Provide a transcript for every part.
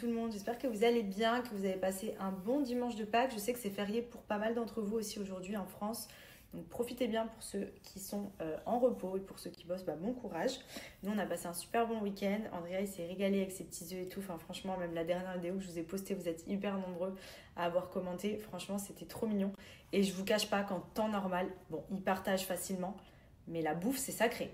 tout le monde, j'espère que vous allez bien, que vous avez passé un bon dimanche de Pâques. Je sais que c'est férié pour pas mal d'entre vous aussi aujourd'hui en France. Donc profitez bien pour ceux qui sont en repos et pour ceux qui bossent, bon courage. Nous on a passé un super bon week-end. Andrea il s'est régalé avec ses petits œufs et tout. Enfin franchement même la dernière vidéo que je vous ai postée, vous êtes hyper nombreux à avoir commenté. Franchement c'était trop mignon. Et je vous cache pas qu'en temps normal, bon ils partagent facilement, mais la bouffe c'est sacré.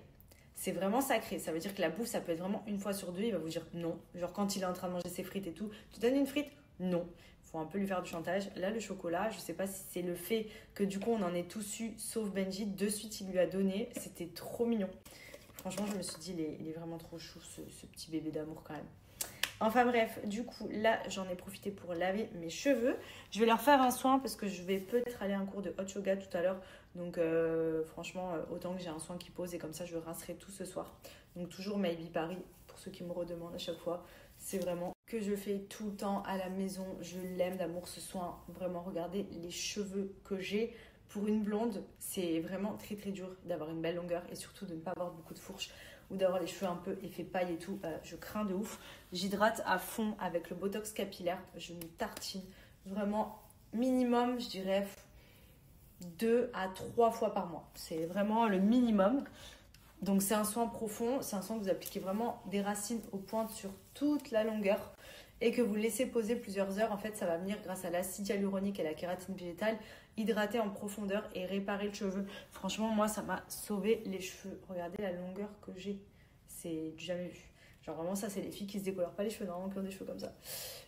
C'est vraiment sacré. Ça veut dire que la bouffe, ça peut être vraiment une fois sur deux. Il va vous dire non. Genre quand il est en train de manger ses frites et tout, tu donnes une frite? Non. Il faut un peu lui faire du chantage. Là, le chocolat, je sais pas si c'est le fait que du coup, on en ait tous eu, sauf Benji. De suite, il lui a donné. C'était trop mignon. Franchement, je me suis dit, il est vraiment trop chou, ce petit bébé d'amour quand même. Enfin bref, du coup, là, j'en ai profité pour laver mes cheveux. Je vais leur faire un soin parce que je vais peut-être aller à un cours de hot yoga tout à l'heure. Donc franchement, autant que j'ai un soin qui pose et comme ça, je rincerai tout ce soir. Donc toujours Maybe Paris, pour ceux qui me redemandent à chaque fois. C'est vraiment que je fais tout le temps à la maison. Je l'aime d'amour ce soin. Vraiment, regardez les cheveux que j'ai. Pour une blonde, c'est vraiment très très dur d'avoir une belle longueur et surtout de ne pas avoir beaucoup de fourches ou d'avoir les cheveux un peu effet paille et tout. Je crains de ouf. J'hydrate à fond avec le Botox capillaire. Je me tartine vraiment minimum, je dirais 2 à 3 fois par mois. C'est vraiment le minimum. Donc c'est un soin profond. C'est un soin que vous appliquez vraiment des racines aux pointes sur toute la longueur et que vous laissez poser plusieurs heures. En fait, ça va venir grâce à l'acide hyaluronique et la kératine végétale hydrater en profondeur et réparer le cheveu. Franchement, moi, ça m'a sauvé les cheveux. Regardez la longueur que j'ai. C'est du jamais vu. Genre vraiment, ça, c'est les filles qui se décolorent pas les cheveux, normalement, qui ont des cheveux comme ça.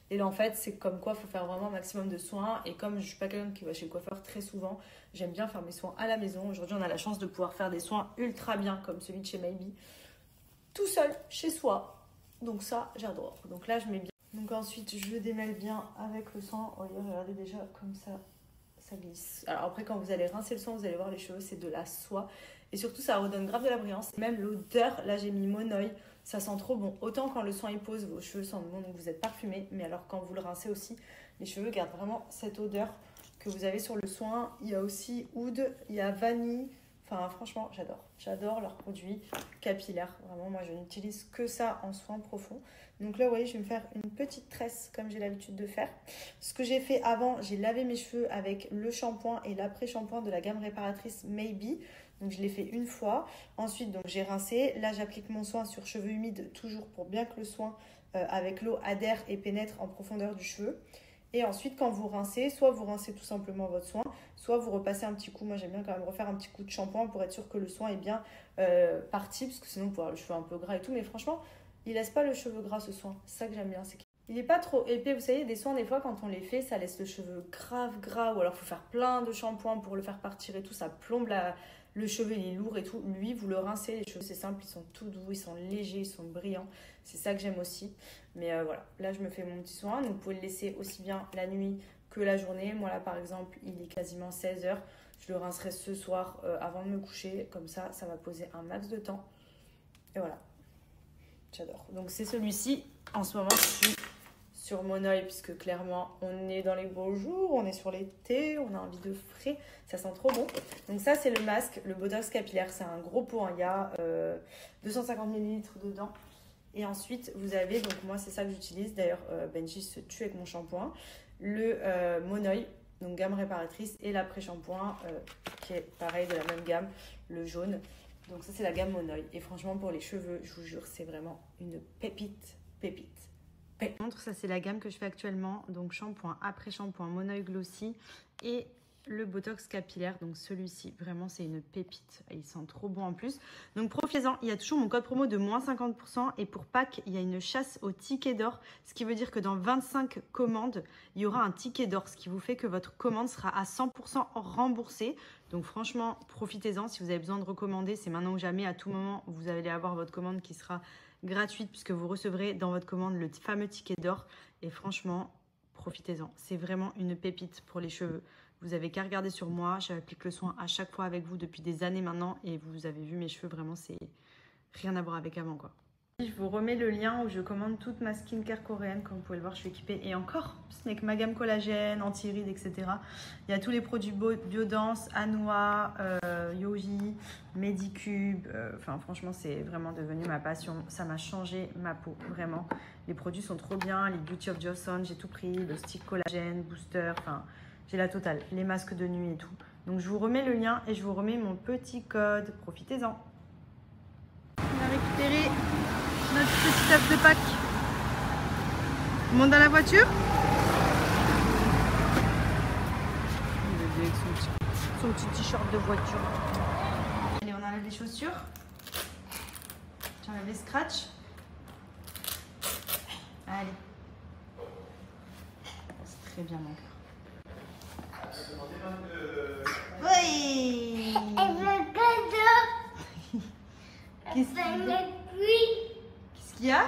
Et là, en fait, c'est comme quoi, il faut faire vraiment un maximum de soins. Et comme je suis pas quelqu'un qui va chez le coiffeur très souvent, j'aime bien faire mes soins à la maison. Aujourd'hui, on a la chance de pouvoir faire des soins ultra bien, comme celui de chez Maybe, tout seul, chez soi. Donc ça, j'adore. Donc là, je mets bien. Donc ensuite, je démêle bien avec le soin. Regardez déjà comme ça glisse. Alors après, quand vous allez rincer le soin, vous allez voir les cheveux, c'est de la soie. Et surtout, ça redonne grave de la brillance. Même l'odeur, là j'ai mis Monoï, ça sent trop bon. Autant quand le soin y pose, vos cheveux sentent bon, donc vous êtes parfumé. Mais alors quand vous le rincez aussi, les cheveux gardent vraiment cette odeur que vous avez sur le soin. Il y a aussi oud, il y a vanille. Enfin franchement, j'adore. J'adore leurs produits capillaires. Vraiment, moi je n'utilise que ça en soins profonds. Donc là, vous voyez, je vais me faire une petite tresse comme j'ai l'habitude de faire. Ce que j'ai fait avant, j'ai lavé mes cheveux avec le shampoing et l'après-shampoing de la gamme réparatrice Maybe. Donc je l'ai fait une fois. Ensuite, donc j'ai rincé. Là, j'applique mon soin sur cheveux humides, toujours pour bien que le soin avec l'eau adhère et pénètre en profondeur du cheveu. Et ensuite, quand vous rincez, soit vous rincez tout simplement votre soin, soit vous repassez un petit coup. Moi, j'aime bien quand même refaire un petit coup de shampoing pour être sûr que le soin est bien parti, parce que sinon, vous pouvez avoir le cheveu un peu gras et tout. Mais franchement, il laisse pas le cheveu gras, ce soin. C'est ça que j'aime bien. C'est qu'il n'est pas trop épais. Vous savez, des soins, des fois, quand on les fait, ça laisse le cheveu grave gras. Ou alors, il faut faire plein de shampoings pour le faire partir et tout. Ça plombe le cheveu, il est lourd et tout. Lui, vous le rincez, les cheveux, c'est simple. Ils sont tout doux, ils sont légers, ils sont brillants. C'est ça que j'aime aussi. Mais voilà, là, je me fais mon petit soin. Donc, vous pouvez le laisser aussi bien la nuit que la journée. Moi, là, par exemple, il est quasiment 16h. Je le rincerai ce soir avant de me coucher. Comme ça va poser un max de temps. Et voilà. J'adore. Donc c'est celui-ci. En ce moment, je suis sur Monoï puisque clairement, on est dans les beaux jours, on est sur l'été, on a envie de frais. Ça sent trop bon. Donc ça, c'est le masque, le Botox capillaire. C'est un gros pot. Il y a 250 ml dedans. Et ensuite, vous avez, donc moi, c'est ça que j'utilise. D'ailleurs, Benji se tue avec mon shampoing. Le Monoï, donc gamme réparatrice. Et l'après-shampoing, qui est pareil, de la même gamme, le jaune. Donc ça, c'est la gamme Monoï. Et franchement, pour les cheveux, je vous jure, c'est vraiment une pépite. Ça, c'est la gamme que je fais actuellement. Donc shampoing, après-shampoing, Monoï Glossy et le Botox capillaire. Donc celui-ci, vraiment, c'est une pépite. Il sent trop bon en plus. Donc profitez-en. Il y a toujours mon code promo de moins 50%. Et pour Pâques, il y a une chasse au ticket d'or. Ce qui veut dire que dans 25 commandes, il y aura un ticket d'or. Ce qui vous fait que votre commande sera à 100% remboursée. Donc franchement, profitez-en. Si vous avez besoin de recommander, c'est maintenant ou jamais. À tout moment, vous allez avoir votre commande qui sera gratuite puisque vous recevrez dans votre commande le fameux ticket d'or. Et franchement, profitez-en. C'est vraiment une pépite pour les cheveux. Vous avez qu'à regarder sur moi. J'applique le soin à chaque fois avec vous depuis des années maintenant. Et vous avez vu mes cheveux, vraiment, c'est rien à voir avec avant, quoi. Je vous remets le lien où je commande toute ma skincare coréenne. Comme vous pouvez le voir, je suis équipée. Et encore, ce n'est que ma gamme collagène, anti-rides, etc. Il y a tous les produits Biodance, Anua, Yoji, Medicube. Enfin, franchement, c'est vraiment devenu ma passion. Ça m'a changé ma peau, vraiment. Les produits sont trop bien. Les Beauty of Joseon, j'ai tout pris. Le stick collagène, booster, enfin, j'ai la totale. Les masques de nuit et tout. Donc, je vous remets le lien et je vous remets mon petit code. Profitez-en. On a récupéré notre petit œuf de Pâques. On monte dans la voiture. Avec son petit t-shirt de voiture. Allez, on enlève les chaussures. J'enlève les scratchs. Allez. C'est très bien mon cœur. Oui. Qu'est-ce qu'il y a?